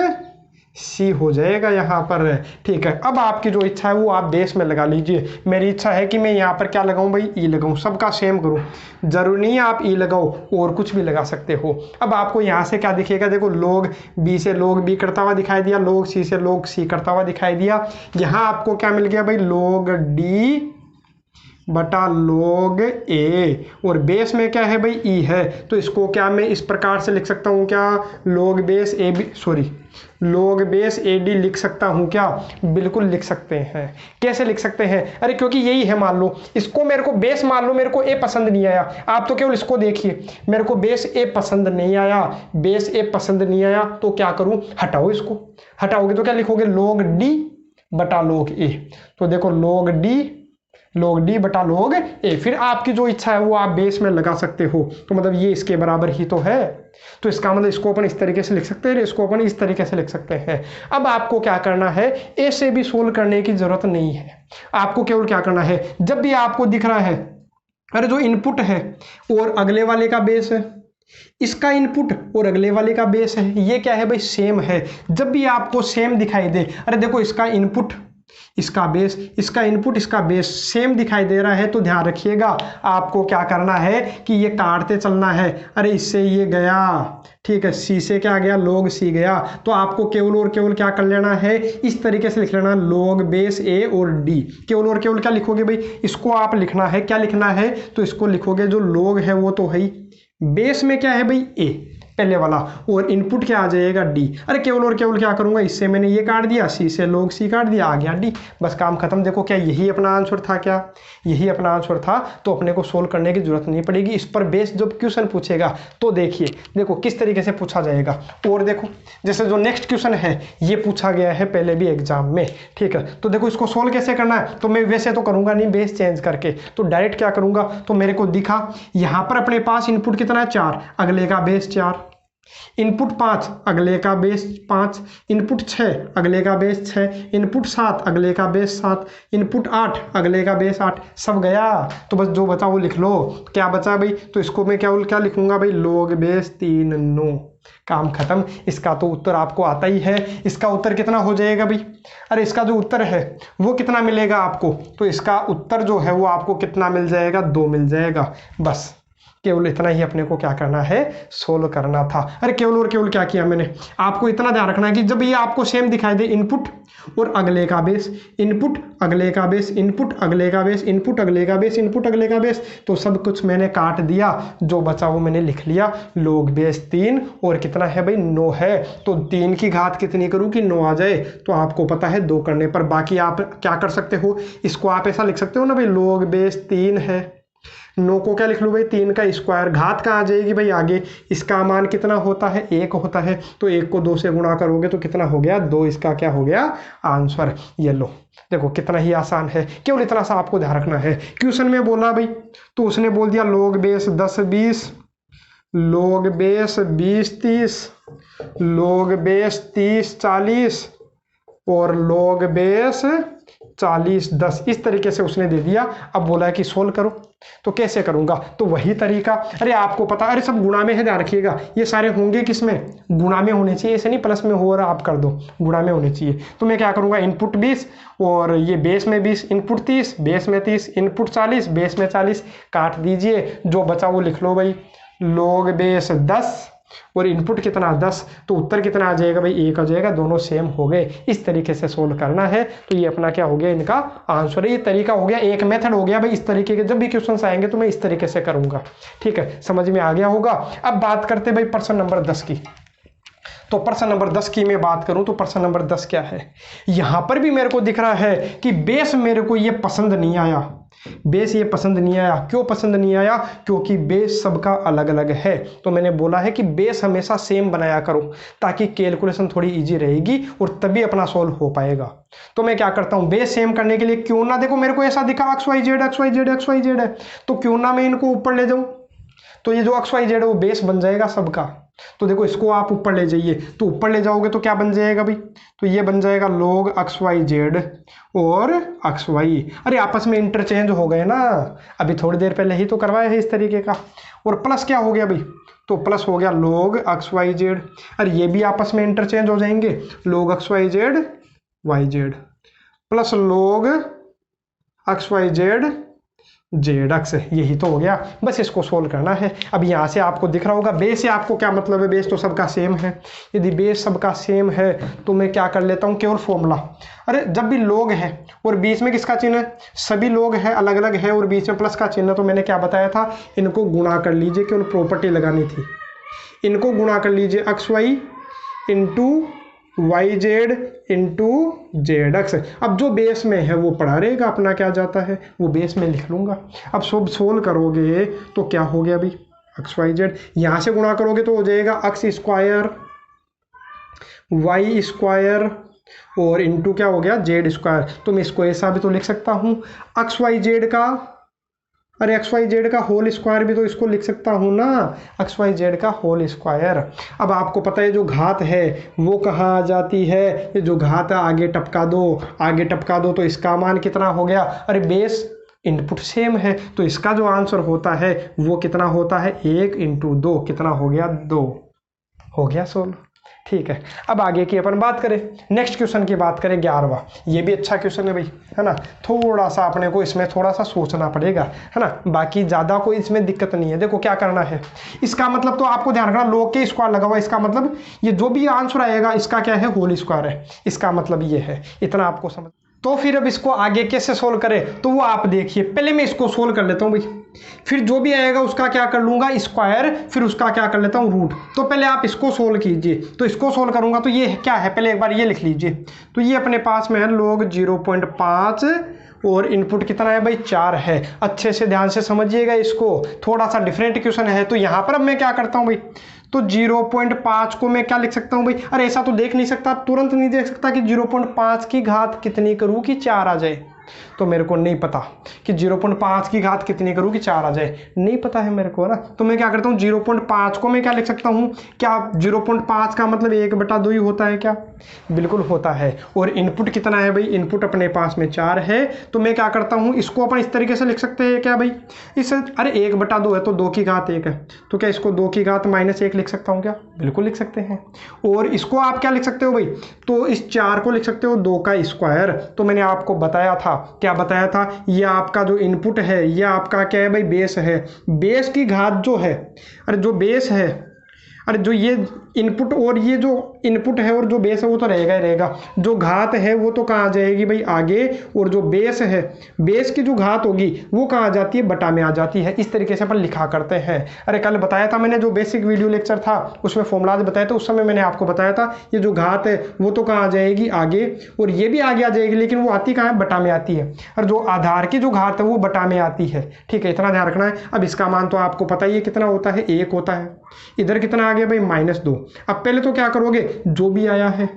c हो जाएगा यहाँ पर, ठीक है। अब आपकी जो इच्छा है वो आप बेस में लगा लीजिए। मेरी इच्छा है कि मैं यहाँ पर क्या लगाऊं भाई, ई लगाऊं, सबका सेम करूं, जरूरी नहीं है आप ई लगाओ, और कुछ भी लगा सकते हो। अब आपको यहाँ से क्या दिखेगा, देखो log b से log b करता हुआ दिखाई दिया, log c से log c करता हुआ दिखाई दिया। यहाँ आपको क्या मिल गया भाई log d बटा log a, और बेस में क्या है भाई e है, तो इसको क्या मैं इस प्रकार से लिख सकता हूँ क्या, log बेस ad लिख सकता हूँ क्या, बिल्कुल लिख सकते हैं। कैसे लिख सकते हैं, अरे क्योंकि यही है, मान लो इसको मेरे को बेस, मान लो मेरे को a पसंद नहीं आया, आप तो केवल इसको देखिए, मेरे को बेस a पसंद नहीं आया, तो क्या करूँ, हटाओ, इसको हटाओगे तो क्या लिखोगे log d बटा log a। तो देखो log d बटा log a, फिर आपकी जो इच्छा है वो आप बेस में लगा सकते हो, तो मतलब ये इसके बराबर ही तो है। तो इसका मतलब इसको अपन इस तरीके से लिख सकते हैं, इसको अपन इस तरीके से लिख सकते हैं। अब आपको क्या करना है, ए से भी सोल्व करने की जरूरत नहीं है, आपको केवल क्या करना है, जब भी आपको दिख रहा है अरे जो इनपुट है और अगले वाले का बेस है, इसका इनपुट और अगले वाले का बेस है, ये क्या है भाई सेम है। जब भी आपको सेम दिखाई दे, अरे देखो इसका इनपुट इसका बेस, इसका इनपुट इसका बेस सेम दिखाई दे रहा है, तो ध्यान रखिएगा आपको क्या करना है कि ये काटते चलना है। अरे इससे ये गया, ठीक है, सी से क्या गया log c गया, तो आपको केवल और केवल क्या कर लेना है, इस तरीके से लिख लेना log बेस a और d। केवल और केवल क्या लिखोगे भाई, इसको आप लिखना है, क्या लिखना है, तो इसको लिखोगे जो log है वो तो है ही, बेस में क्या है भाई a, पहले वाला, और इनपुट क्या आ जाएगा डी। अरे केवल और केवल क्या करूंगा, इससे मैंने ये काट दिया, सी से log c काट दिया, आ गया डी, बस काम खत्म। देखो क्या यही अपना आंसर था, क्या यही अपना आंसर था, तो अपने को सोल्व करने की जरूरत नहीं पड़ेगी। इस पर बेस जब क्वेश्चन पूछेगा तो देखिए देखो किस तरीके से पूछा जाएगा। और देखो जैसे जो नेक्स्ट क्वेश्चन है ये पूछा गया है पहले भी एग्जाम में, ठीक है। तो देखो इसको सोल्व कैसे करना है, तो मैं वैसे तो करूंगा नहीं बेस चेंज करके, तो डायरेक्ट क्या करूंगा, तो मेरे को दिखा यहां पर अपने पास इनपुट कितना है 4, अगले का बेस 4, इनपुट 5 अगले का बेस 5, इनपुट 6 अगले का बेस 6, इनपुट 7 अगले का बेस 7, इनपुट 8 अगले का बेस 8, सब गया। तो बस जो बचा वो लिख लो। क्या बचा भाई, तो इसको मैं क्या लिखूंगा भाई, log बेस 3 9, काम खत्म। इसका तो उत्तर आपको आता ही है। इसका उत्तर कितना हो जाएगा भाई, अरे इसका जो उत्तर है वो कितना मिलेगा आपको, तो इसका उत्तर जो है वो आपको कितना मिल जाएगा, 2 मिल जाएगा। बस केवल इतना ही अपने को क्या करना है, सोल्व करना था। अरे केवल और केवल क्या किया मैंने, आपको इतना ध्यान रखना है कि जब ये आपको सेम दिखाई दे, इनपुट और अगले का बेस, इनपुट अगले का बेस, इनपुट अगले का बेस, इनपुट अगले का बेस, इनपुट अगले का बेस, तो सब कुछ मैंने काट दिया, जो बचा वो मैंने लिख लिया। log बेस 3 और कितना है भाई, 9 है। तो 3 की घात कितनी करूँ कि 9 आ जाए, तो आपको पता है 2 करने पर। बाकी आप क्या कर सकते हो, इसको आप ऐसा लिख सकते हो ना भाई, log बेस 3 है, 9 को क्या लिख लूँ भाई, 3 का स्क्वायर, घात कहाँ आ जाएगी भाई आगे, इसका मान कितना होता है, 1 होता है, तो 1 को 2 से गुणा करोगे तो कितना हो गया, 2, इसका क्या हो गया आंसर। ये लो देखो कितना ही आसान है, केवल इतना सा आपको ध्यान रखना है। क्वेश्चन में बोला भाई, तो उसने बोल दिया log base 10 20, log base 20 30, log base 30 40 और log बेस 40 10, इस तरीके से उसने दे दिया। अब बोला है कि सोल्व करो, तो कैसे करूंगा, तो वही तरीका, अरे आपको पता, अरे सब गुणा में है, ध्यान रखिएगा ये सारे होंगे किसमें, गुणा में होने चाहिए, ऐसे नहीं प्लस में हो रहा आप कर दो, गुणा में होने चाहिए। तो मैं क्या करूंगा, इनपुट 20 और ये बेस में 20, इनपुट 30 बेस में 30, इनपुट 40 बेस में 40, काट दीजिए, जो बचा वो लिख लो भाई, log बेस 10 और इनपुट कितना 10, तो उत्तर कितना आ जाएगा भाई, 1 आ जाएगा, दोनों सेम हो गए। इस तरीके से सोल्व करना है, तो ये अपना क्या हो गया, इनका आंसर है। ये तरीका हो गया, एक मेथड हो गया भाई। इस तरीके के जब भी क्वेश्चंस आएंगे तो मैं इस तरीके से करूंगा, ठीक है, समझ में आ गया होगा। अब बात करते भाई प्रश्न नंबर 10 की। तो प्रश्न नंबर 10 की मैं बात करूं तो प्रश्न नंबर 10 क्या है, यहां पर भी मेरे को दिख रहा है कि बेस मेरे को ये पसंद नहीं आया, बेस ये पसंद नहीं आया। क्यों पसंद नहीं आया, क्योंकि बेस सबका अलग अलग है। तो मैंने बोला है कि बेस हमेशा सेम बनाया करो, ताकि कैलकुलेशन थोड़ी इजी रहेगी और तभी अपना सोल्व हो पाएगा। तो मैं क्या करता हूं, बेस सेम करने के लिए क्यों ना, देखो मेरे को ऐसा दिखा XYZ XYZ XYZ है, तो क्यों ना मैं इनको ऊपर ले जाऊं, तो ये जो XYZ है वो बेस बन जाएगा सबका। तो देखो इसको आप ऊपर ले जाइए, तो ऊपर ले जाओगे तो क्या बन जाएगा भाई, तो ये बन जाएगा log XYZ और XY। अरे आपस में इंटरचेंज हो गए ना, अभी थोड़ी देर पहले ही तो करवाया है इस तरीके का। और प्लस क्या हो गया भाई, तो प्लस हो गया log XYZ। अरे ये भी आपस में इंटरचेंज हो जाएंगे, log XYZ YZ plus log XYZ ZX, यही तो हो गया। बस इसको सोल्व करना है। अब यहाँ से आपको दिख रहा होगा बेस से आपको क्या मतलब है, बेस तो सबका सेम है। यदि बेस सबका सेम है तो मैं क्या कर लेता हूँ, केवल फॉर्मूला, अरे जब भी log है और बीच में किसका चिन्ह है, सभी log है अलग अलग है और बीच में प्लस का चिन्ह, तो मैंने क्या बताया था, इनको गुणा कर लीजिए, केवल प्रॉपर्टी लगानी थी, इनको गुणा कर लीजिए XY into YZ into ZX। अब जो बेस में है वो पढ़ा रहेगा, अपना क्या जाता है वो बेस में लिख लूंगा। अब सब सोल्व करोगे तो क्या हो गया भाई, XYZ यहाँ से गुणा करोगे तो हो जाएगा X स्क्वायर Y स्क्वायर और इंटू क्या हो गया Z स्क्वायर। तो मैं इसको ऐसा भी तो लिख सकता हूँ XYZ का, अरे XYZ का होल स्क्वायर भी तो इसको लिख सकता हूँ ना, XYZ का होल स्क्वायर। अब आपको पता है जो घात है वो कहाँ आ जाती है, ये जो घात है आगे टपका दो, आगे टपका दो, तो इसका मान कितना हो गया, अरे बेस इनपुट सेम है तो इसका जो आंसर होता है वो कितना होता है, 1 इंटू 2, कितना हो गया 2, हो गया सोल्व। ठीक है, अब आगे की अपन बात करें, नेक्स्ट क्वेश्चन की बात करें 11वां। ये भी अच्छा क्वेश्चन है भाई, है ना, थोड़ा सा अपने को इसमें थोड़ा सा सोचना पड़ेगा, है ना, बाकी ज़्यादा कोई इसमें दिक्कत नहीं है। देखो क्या करना है, इसका मतलब तो आपको ध्यान रखना, log के स्क्वायर लगा हुआ, इसका मतलब ये जो भी आंसर आएगा इसका क्या है, होल स्क्वायर है, इसका मतलब ये है, इतना आपको समझ। तो फिर अब इसको आगे कैसे सोल्व करें तो वो आप देखिए, पहले मैं इसको सोल्व कर लेता हूँ भाई। फिर जो भी आएगा उसका क्या कर लूँगा स्क्वायर, फिर उसका क्या कर लेता हूँ रूट। तो पहले आप इसको सोल्व कीजिए। तो इसको सोल्व करूँगा तो ये क्या है, पहले एक बार ये लिख लीजिए। तो ये अपने पास में है log 0.5 और इनपुट कितना है भाई 4 है। अच्छे से ध्यान से समझिएगा इसको, थोड़ा सा डिफरेंट क्वेश्चन है। तो यहाँ पर अब मैं क्या करता हूँ भाई, तो 0.5 को मैं क्या लिख सकता हूँ भाई, अरे ऐसा तो देख नहीं सकता, तुरंत नहीं देख सकता कि 0.5 की घात कितनी करूँ कि 4 आ जाए। तो मेरे को नहीं पता कि 0.5 की घात कितनी करूँ कि 4 आ जाए, नहीं पता है मेरे को ना। तो मैं क्या करता हूँ 0.5 को मैं क्या लिख सकता हूँ, क्या 0.5 का मतलब 1/2 ही होता है क्या, बिल्कुल होता है। और इनपुट कितना है भाई, इनपुट अपने पास में 4 है। तो मैं क्या करता हूँ इसको अपन इस तरीके से लिख सकते हैं क्या भाई, इस अरे 1/2 है तो 2 की घात 1 है, तो क्या इसको 2 की घात -1 लिख सकता हूँ क्या, बिल्कुल लिख सकते हैं। और इसको आप क्या लिख सकते हो भाई, तो इस 4 को लिख सकते हो 2 का स्क्वायर। तो मैंने आपको बताया था, क्या बताया था, ये आपका जो इनपुट है ये आपका क्या है भाई बेस है। बेस की घात जो है, अरे जो बेस है, अरे जो ये इनपुट और ये जो इनपुट है और जो बेस है वो तो रहेगा ही रहेगा, जो घात है वो तो कहाँ आ जाएगी भाई आगे, और जो बेस है, बेस की जो घात होगी वो कहाँ आ जाती है, बटा में आ जाती है। इस तरीके से अपन लिखा करते हैं। अरे कल बताया था मैंने, जो बेसिक वीडियो लेक्चर था उसमें फॉर्मूलाज बताया था, उस समय मैंने आपको बताया था ये जो घात है वो तो कहाँ आ जाएगी आगे, और ये भी आगे आ जाएगी, लेकिन वो आती कहाँ है, बटा में आती है। और जो आधार की जो घात है वो बटा में आती है, ठीक है, इतना ध्यान रखना है। अब इसका मान तो आपको पता ही है कितना होता है, 1 होता है। इधर कितना आ गया भाई -2। अब पहले तो क्या करोगे, जो भी आया है,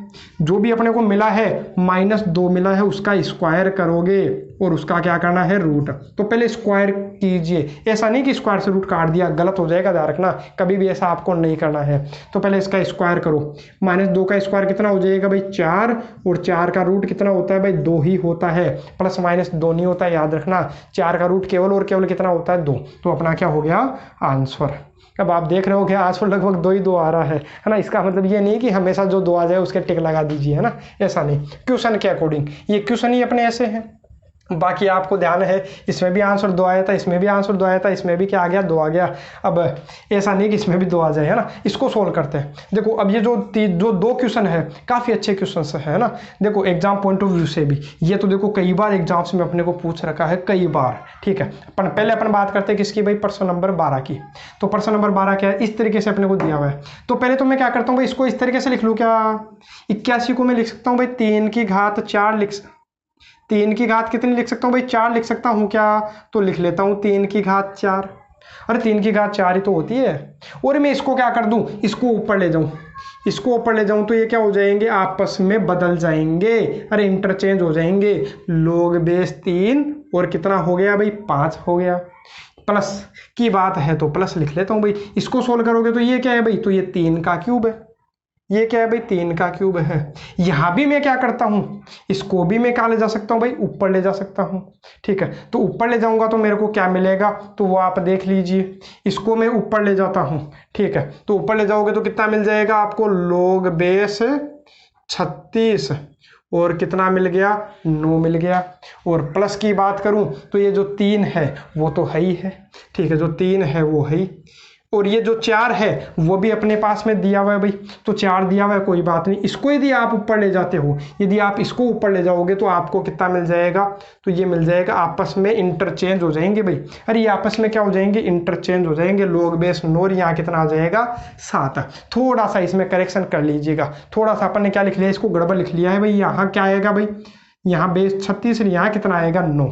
जो भी अपने को मिला है -2 मिला है उसका स्क्वायर करोगे और उसका क्या करना है रूट। तो पहले स्क्वायर कीजिए, ऐसा नहीं कि स्क्वायर से रूट काट दिया, गलत हो जाएगा, ध्यान रखना, कभी भी ऐसा आपको नहीं करना है। तो पहले इसका स्क्वायर करो, -2 का स्क्वायर कितना हो जाएगा भाई 4, और 4 का रूट कितना होता है भाई 2 ही होता है, प्लस माइनस 2 नहीं होता है, याद रखना। 4 का रूट केवल और केवल कितना होता है 2। तो अपना क्या हो गया आंसर। अब आप देख रहे हो कि आंसर लगभग 2 ही 2 आ रहा है ना। इसका मतलब ये नहीं कि हमेशा जो 2 आ जाए उसके टिक लगा दीजिए, है ना, ऐसा नहीं, क्वेश्चन के अकॉर्डिंग, ये क्वेश्चन ही अपने ऐसे हैं। बाकी आपको ध्यान है इसमें भी आंसर 2 आया था, इसमें भी आंसर 2 आया था, इसमें भी क्या आ गया 2 आ गया। अब ऐसा नहीं कि इसमें भी 2 आ जाए, है ना। इसको सोल्व करते हैं। देखो अब ये जो 2 क्वेश्चन है काफ़ी अच्छे क्वेश्चन है ना। देखो एग्जाम पॉइंट ऑफ व्यू से भी ये तो देखो कई बार एग्जाम्स में अपने को पूछ रखा है, कई बार, ठीक है। पहले अपन बात करते हैं किसकी भाई, प्रश्न नंबर 12 की। तो प्रश्न नंबर 12 क्या है, इस तरीके से अपने को दिया हुआ है। तो पहले तो मैं क्या करता हूँ भाई, इसको इस तरीके से लिख लूँ क्या, 81 को मैं लिख सकता हूँ भाई 3 की घात 4 3 की घात कितनी लिख सकता हूँ भाई 4 लिख सकता हूँ क्या, तो लिख लेता हूँ 3 की घात 4। अरे 3 की घात 4 ही तो होती है। और मैं इसको क्या कर दूँ, इसको ऊपर ले जाऊँ, इसको ऊपर ले जाऊँ तो ये क्या हो जाएंगे, आपस में बदल जाएंगे, अरे इंटरचेंज हो जाएंगे। log बेस 3 और कितना हो गया भाई 5 हो गया। प्लस की बात है तो प्लस लिख लेता हूँ भाई। इसको सोल्व करोगे तो ये क्या है भाई, तो ये 3 का क्यूब है, ये क्या है भाई 3 का क्यूब है। यहाँ भी मैं क्या करता हूँ, इसको भी मैं कहाँ ले जा सकता हूँ भाई, ऊपर ले जा सकता हूँ, ठीक है। तो ऊपर ले जाऊंगा तो मेरे को क्या मिलेगा, तो वो आप देख लीजिए। इसको मैं ऊपर ले जाता हूँ, ठीक है। तो ऊपर ले जाओगे तो कितना मिल जाएगा आपको, log बेस 36 और कितना मिल गया 9 मिल गया। और प्लस की बात करूं तो ये जो 3 है वो तो है ही है, ठीक है, जो 3 है वो है ही। और ये जो 4 है वो भी अपने पास में दिया हुआ है भाई, तो 4 दिया हुआ है, कोई बात नहीं। इसको यदि आप ऊपर ले जाते हो, यदि आप इसको ऊपर ले जाओगे तो आपको कितना मिल जाएगा, तो ये मिल जाएगा, आपस में इंटरचेंज हो जाएंगे भाई। अरे ये आपस में क्या हो जाएंगे, इंटरचेंज हो जाएंगे। log बेस 9 यहाँ कितना आ जाएगा 7। थोड़ा सा इसमें करेक्शन कर लीजिएगा, थोड़ा सा अपन ने क्या लिख लिया, इसको गड़बड़ लिख लिया है भाई। यहाँ क्या आएगा भाई, यहाँ बेस 36 यहाँ कितना आएगा 9,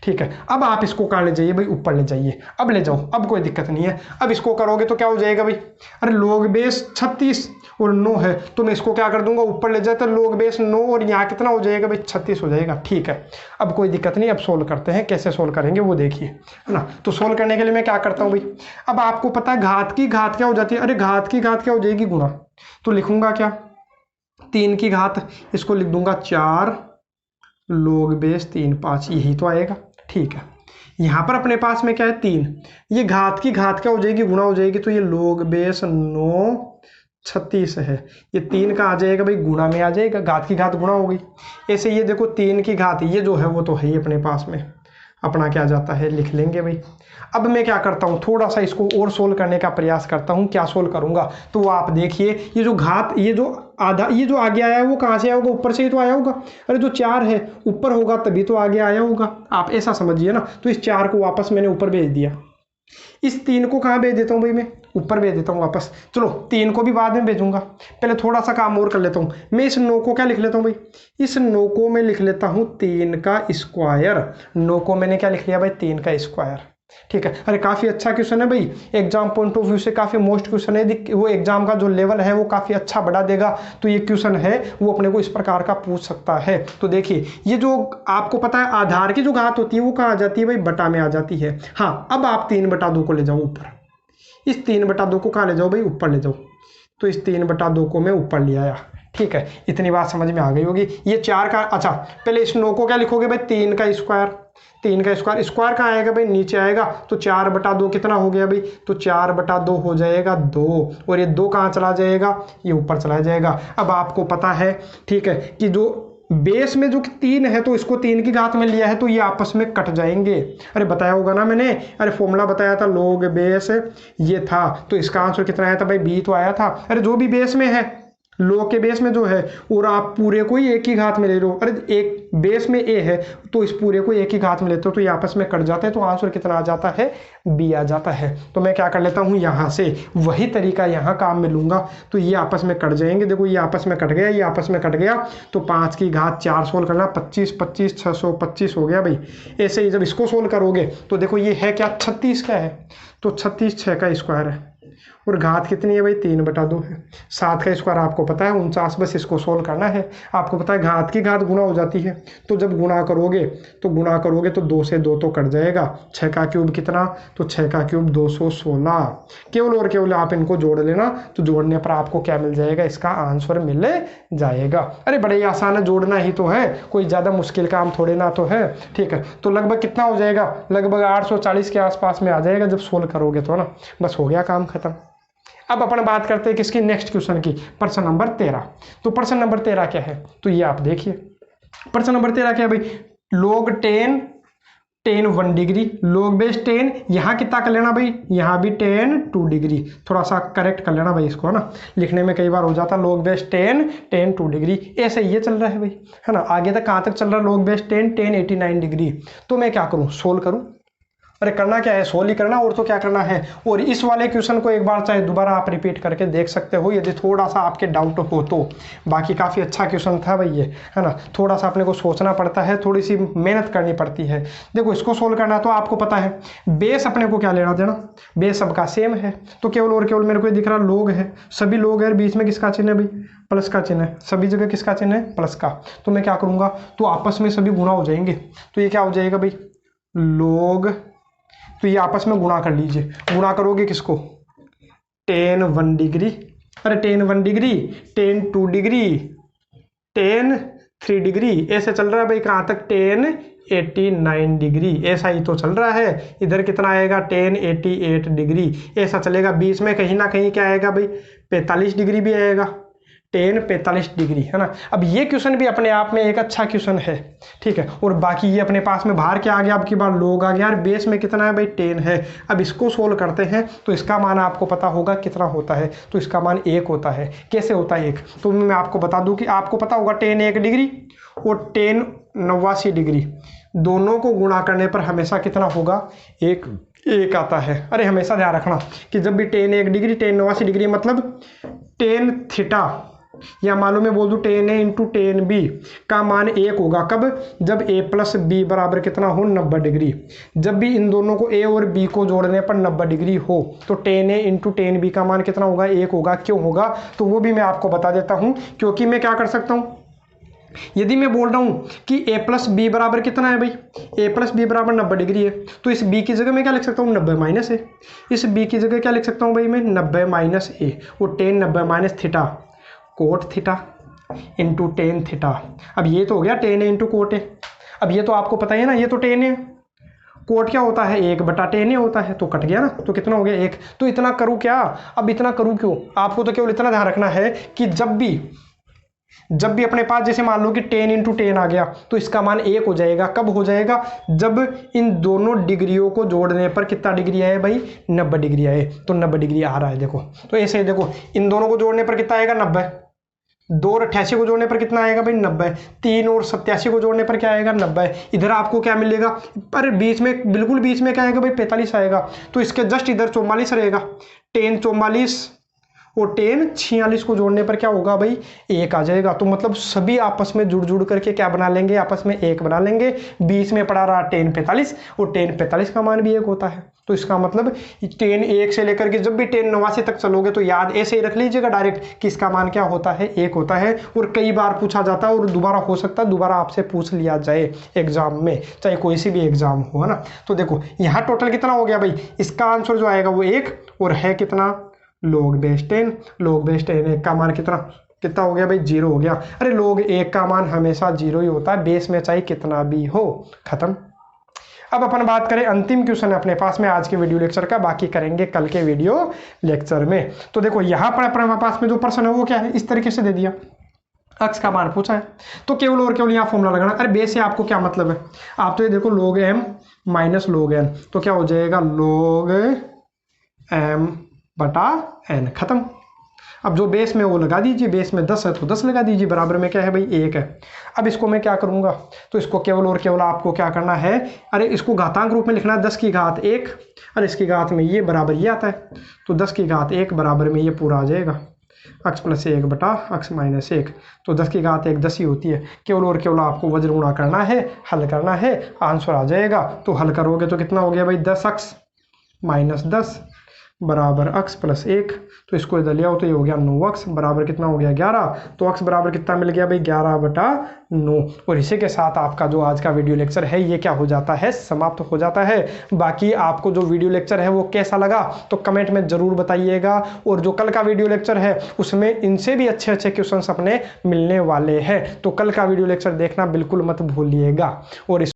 ठीक है। अब आप इसको कहाँ ले जाइए भाई, ऊपर ले जाइए। अब ले जाओ, अब कोई दिक्कत नहीं है। अब इसको करोगे तो क्या हो जाएगा भाई, अरे log बेस 36 और 9 है, तो मैं इसको क्या कर दूंगा, ऊपर ले जाए तो log बेस 9 और यहाँ कितना हो जाएगा भाई 36 हो जाएगा, ठीक है। अब कोई दिक्कत नहीं। अब सोल्व करते हैं, कैसे सोल्व करेंगे वो देखिए, है ना। तो सोल्व करने के लिए मैं क्या करता हूँ भाई, अब आपको पता है घात की घात क्या हो जाती है, अरे घात की घात क्या हो जाएगी, गुणा। तो लिखूंगा क्या, 3 की घात, इसको लिख दूंगा 4 log बेस 3 5, यही तो आएगा, ठीक है। यहाँ पर अपने पास में क्या है 3, ये घात की घात क्या हो जाएगी, गुणा हो जाएगी। तो ये log बेस 9 36 है, ये 3 का आ जाएगा भाई गुणा में आ जाएगा, घात की घात गुणा हो गई। ऐसे ये देखो 3 की घात ये जो है वो तो है ही अपने पास में, अपना क्या जाता है लिख लेंगे भाई। अब मैं क्या करता हूँ, थोड़ा सा इसको और सोल्व करने का प्रयास करता हूँ। क्या सोल्व करूँगा, तो वो आप देखिए, ये जो घात, ये जो आधा, ये जो आगे आया है वो कहाँ से आया होगा, ऊपर से ही तो आया होगा। अरे जो 4 है ऊपर होगा तभी तो आगे आया होगा, आप ऐसा समझिए ना। तो इस 4 को वापस मैंने ऊपर भेज दिया, इस 3 को कहाँ भेज देता हूँ भाई, मैं ऊपर भेज देता हूँ वापस। चलो 3 को भी बाद में भेजूंगा, पहले थोड़ा सा काम और कर लेता हूँ। मैं इस 9 को क्या लिख लेता हूँ भाई, इस 9 को मैं लिख लेता हूँ 3 का स्क्वायर। 9 को मैंने क्या लिख लिया भाई, 3 का स्क्वायर। ठीक है, अरे काफ़ी अच्छा क्वेश्चन है भाई, एग्जाम पॉइंट ऑफ व्यू से काफ़ी मोस्ट क्वेश्चन है। वो एग्जाम का जो लेवल है वो काफ़ी अच्छा बढ़ा देगा। तो ये क्वेश्चन है वो अपने को इस प्रकार का पूछ सकता है। तो देखिए ये जो आपको पता है आधार की जो घात होती है वो कहाँ आ जाती है भाई, बटा में आ जाती है। हाँ, अब आप 3/2 को ले जाओ ऊपर, इस 3/2 को कहाँ ले जाओ भाई, ऊपर ले जाओ। तो इस 3/2 को मैं ऊपर ले आया। ठीक है, इतनी बात समझ में आ गई होगी। ये 4 का, अच्छा पहले इस 9 को क्या लिखोगे भाई, 3 का स्क्वायर। 3 का स्क्वायर, स्क्वायर कहाँ आएगा भाई, नीचे आएगा। तो 4/2 कितना हो गया भाई, तो 4/2 हो जाएगा 2, और ये 2 कहाँ चला जाएगा, ये ऊपर चला जाएगा। अब आपको पता है ठीक है कि जो बेस में जो 3 है तो इसको 3 की घात में लिया है तो ये आपस में कट जाएंगे। अरे बताया होगा ना मैंने, अरे फॉर्मूला बताया था, लोग बेस ये था। तो इसका आंसर कितना आया था भाई, बी तो आया था। अरे जो भी बेस में है, लोग के बेस में जो है, और आप पूरे को ही एक ही घात में ले रहे हो। अरे एक बेस में ए है तो इस पूरे को एक ही घात में लेते हो तो ये आपस में कट जाते हैं। तो आंसर कितना आ जाता है, बी आ जाता है। तो मैं क्या कर लेता हूँ, यहाँ से वही तरीका यहाँ काम में लूंगा तो ये आपस में कट जाएंगे। देखो ये आपस में कट गया, ये आपस में कट गया। तो 5 की घात 4 सोल्व करना, 25 25 625 हो गया भाई। ऐसे ही जब इसको सोल्व करोगे तो देखो ये है क्या, 36 का है। तो 36 6 का स्क्वायर है, और घात कितनी है भाई, 3/2 है। 7 का स्क्वायर आपको पता है 49, बस इसको सोल्व करना है। आपको पता है घात की घात गुना हो जाती है, तो जब गुना करोगे तो 2 से 2 तो कट जाएगा। 6 का क्यूब कितना, तो 6 का क्यूब 216। केवल और केवल आप इनको जोड़ लेना, तो जोड़ने पर आपको क्या मिल जाएगा, इसका आंसर मिल जाएगा। अरे बड़े ही आसान है, जोड़ना ही तो है, कोई ज़्यादा मुश्किल काम थोड़े ना तो है। ठीक है, तो लगभग कितना हो जाएगा, लगभग 840 के आसपास में आ जाएगा जब सोल्व करोगे तो ना, बस हो गया काम खत्म। अब अपन बात करते हैं किसकी, नेक्स्ट क्वेश्चन की, प्रश्न नंबर 13। तो प्रश्न नंबर 13 क्या है, तो ये आप देखिए प्रश्न नंबर 13 क्या है भाई, log 10 10 1 डिग्री, log बेस 10, यहाँ कितना कर लेना भाई, यहाँ भी 10 2 डिग्री। थोड़ा सा करेक्ट कर लेना भाई इसको, है ना, लिखने में कई बार हो जाता, log बेस 10 10 2 डिग्री। ऐसे ये चल रहा है भाई, है ना। आगे तक कहाँ तक चल रहा है, log बेस 10 10 89 डिग्री। तो मैं क्या करूँ, सोल्व करूँ। अरे करना क्या है, सोल्व ही करना, और तो क्या करना है। और इस वाले क्वेश्चन को एक बार चाहे दोबारा आप रिपीट करके देख सकते हो यदि थोड़ा सा आपके डाउट हो तो। बाकी काफ़ी अच्छा क्वेश्चन था भाई ये, है ना। थोड़ा सा अपने को सोचना पड़ता है, थोड़ी सी मेहनत करनी पड़ती है। देखो इसको सोल्व करना तो आपको पता है बेस अपने को क्या लेना देना, बेस सबका सेम है। तो केवल और केवल मेरे को दिख रहा लोग है, सभी लोग है, बीच में किसका चिन्ह है भाई, प्लस का चिन्ह है। सभी जगह किसका चिन्ह है, प्लस का। तो मैं क्या करूँगा, तो आपस में सभी गुणा हो जाएंगे। तो ये क्या हो जाएगा भाई, लोग, तो ये आपस में गुणा कर लीजिए। गुणा करोगे किसको, 10 1 डिग्री, अरे 10 1 डिग्री, 10 2 डिग्री, 10 3 डिग्री, ऐसे चल रहा है भाई कहाँ तक, 10 89 डिग्री। ऐसा ही तो चल रहा है। इधर कितना आएगा, 10 88 डिग्री। ऐसा चलेगा, बीच में कहीं ना कहीं क्या आएगा भाई, 45 डिग्री भी आएगा, 10 45 डिग्री, है ना। अब ये क्वेश्चन भी अपने आप में एक अच्छा क्वेश्चन है, ठीक है। और बाकी ये अपने पास में बाहर क्या आ गया, अब की बार लोग आ गया, बेस में कितना है भाई, 10 है। अब इसको सोल्व करते हैं तो इसका मान आपको पता होगा कितना होता है, तो इसका मान 1 होता है। कैसे होता है 1, तो मैं आपको बता दूं कि आपको पता होगा 10 1 डिग्री और 10 89 डिग्री, दोनों को गुणा करने पर हमेशा कितना होगा, 1 आता है। अरे हमेशा ध्यान रखना कि जब भी 10 1 डिग्री 10 89 डिग्री मतलब 10 थीटा, या मालूम मैं बोल दूं 10 A इंटू 10 B का मान 1 होगा। कब, जब A प्लस B बराबर कितना हो, 90 डिग्री। जब भी इन दोनों को A और B को जोड़ने पर 90 डिग्री हो तो 10 A इंटू 10 B का मान कितना होगा, 1 होगा। क्यों होगा, तो वो भी मैं आपको बता देता हूँ। क्योंकि मैं क्या कर सकता हूँ, यदि मैं बोल रहा हूँ कि A प्लस बी बराबर कितना है भाई, A प्लस बी बराबर 90 डिग्री है, तो इस B की जगह मैं क्या लिख सकता हूँ, 90 माइनस A। इस B की जगह क्या लिख सकता हूँ भाई मैं, 90 माइनस A, और 10 90 minus theta cot theta into 10 theta. अब ये तो हो गया 10 A इंटू कोट A। अब ये तो आपको पता ही है ना, ये तो 10 है, कोट क्या होता है, 1/10 होता है, तो कट गया ना, तो कितना हो गया 1। तो इतना करूँ क्या, अब इतना करूँ क्यों, आपको तो केवल इतना ध्यान रखना है कि जब भी अपने पास जैसे मान लो कि 10 इंटू 10 आ गया तो इसका मान 1 हो जाएगा। कब हो जाएगा, जब इन दोनों डिग्रियों को जोड़ने पर कितना डिग्री आए भाई, 90 डिग्री आए। तो 90 डिग्री आ रहा है देखो, तो ऐसे ही देखो इन दोनों को जोड़ने पर कितना आएगा, 90। 2 और 88 को जोड़ने पर कितना आएगा भाई 90। 3 और 87 को जोड़ने पर क्या आएगा 90। इधर आपको क्या मिलेगा, पर बीच में बिल्कुल बीच में क्या आएगा भाई 45 आएगा, तो इसके जस्ट इधर 44 रहेगा। 10 44 और 10 46 को जोड़ने पर क्या होगा भाई 1 आ जाएगा। तो मतलब सभी आपस में जुड़ जुड़ करके क्या बना लेंगे, आपस में 1 बना लेंगे। बीच में पड़ा रहा 10 45 और 10 45 का मान भी 1 होता है। तो इसका मतलब 10 1 से लेकर के जब भी 10 89 तक चलोगे तो याद ऐसे ही रख लीजिएगा डायरेक्ट कि इसका मान क्या होता है 1 होता है। और कई बार पूछा जाता है और दोबारा हो सकता है दोबारा आपसे पूछ लिया जाए एग्जाम में, चाहे कोई सी भी एग्जाम हो, है ना। तो देखो यहाँ टोटल कितना हो गया भाई, इसका आंसर जो आएगा वो 1 और है कितना log बेस 10। log बेस 10 1 का मान कितना कितना हो गया भाई 0 हो गया। अरे log 1 का मान हमेशा 0 ही होता है, बेस में चाहे कितना भी हो। खत्म। अब अपन बात करें अंतिम क्वेश्चन अपने पास में आज के वीडियो लेक्चर का, बाकी करेंगे कल के वीडियो लेक्चर में। तो देखो यहाँ पर अपने पास में जो प्रश्न है वो क्या है, इस तरीके से दे दिया, अक्स का मान पूछा है तो केवल और केवल यहाँ फॉर्मूला लगाना। अरे बेस से आपको क्या मतलब है, आप तो ये देखो log m minus log n, तो क्या हो जाएगा log m बटा n। खत्म। अब जो बेस में वो लगा दीजिए, बेस में 10 है तो 10 लगा दीजिए, बराबर में क्या है भाई 1 है। अब इसको मैं क्या करूंगा, तो इसको केवल और केवल आपको क्या करना है, अरे इसको घातांक रूप में लिखना है 10 की घात 1, और इसकी घात में ये बराबर ये आता है, तो 10 की घात 1 बराबर में ये पूरा आ जाएगा x प्लस 1 बटा x माइनस 1। तो 10 की घात 1 10 ही होती है। केवल और केवल आपको वज्र गुणा करना है, हल करना है, आंसर आ जाएगा। तो हल करोगे तो कितना हो गया भाई 10x माइनस 10 बराबर x प्लस 1। तो इसको इधर ले आओ तो ये हो गया 9x बराबर कितना हो गया 11। तो x बराबर कितना मिल गया भाई 11 बटा 9। और इसी के साथ आपका जो आज का वीडियो लेक्चर है ये क्या हो जाता है, समाप्त हो जाता है। बाकी आपको जो वीडियो लेक्चर है वो कैसा लगा तो कमेंट में ज़रूर बताइएगा। और जो कल का वीडियो लेक्चर है उसमें इनसे भी अच्छे अच्छे क्वेश्चन अपने मिलने वाले हैं, तो कल का वीडियो लेक्चर देखना बिल्कुल मत भूलिएगा। और